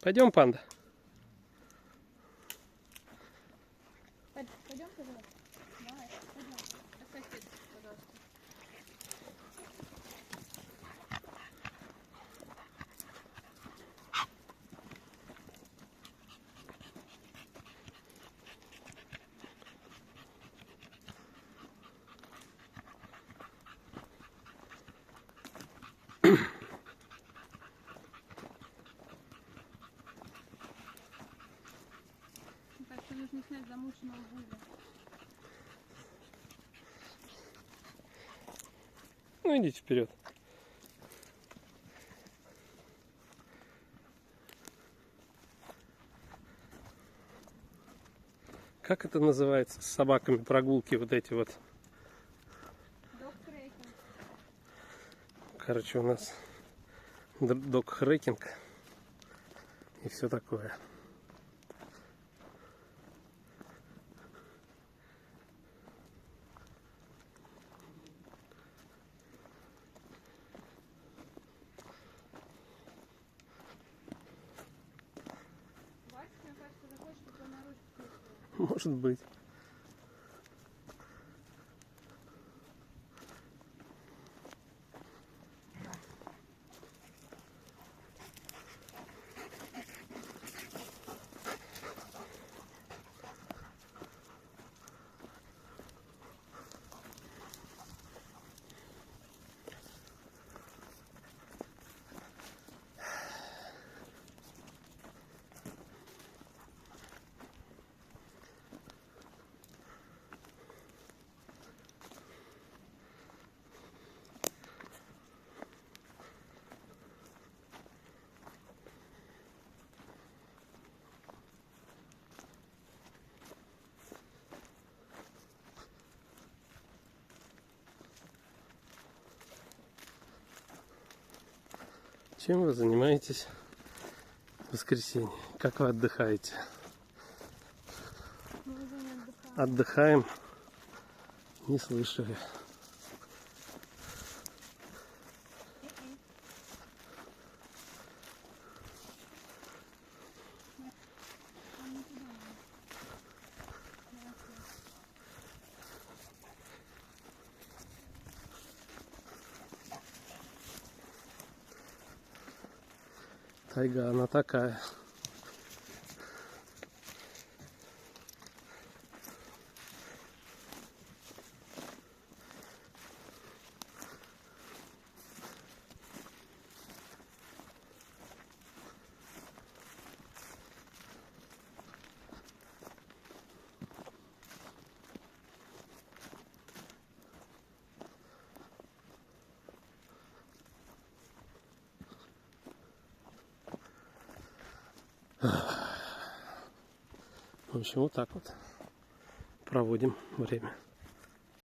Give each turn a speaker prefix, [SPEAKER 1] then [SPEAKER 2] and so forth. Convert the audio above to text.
[SPEAKER 1] Пойдем, панда.
[SPEAKER 2] Пойдем, пожалуйста. Давай, пойдем. Оставь это, пожалуйста. Мне кажется, нужно снять замученного Буля.
[SPEAKER 1] Ну, идите вперед. Как это называется с собаками прогулки вот эти вот?
[SPEAKER 2] Док-трекинг.
[SPEAKER 1] Короче, у нас док-хрекинг и все такое.
[SPEAKER 2] Вася, мне кажется, захочет, чтобы он на ручку сел.
[SPEAKER 1] Может быть. Чем вы занимаетесь в воскресенье? Как вы отдыхаете?
[SPEAKER 2] Мы уже не отдыхаем.
[SPEAKER 1] Отдыхаем. Не слышали.
[SPEAKER 2] Нам не туда надо.
[SPEAKER 1] Тайга, она такая. В общем, вот так вот проводим время.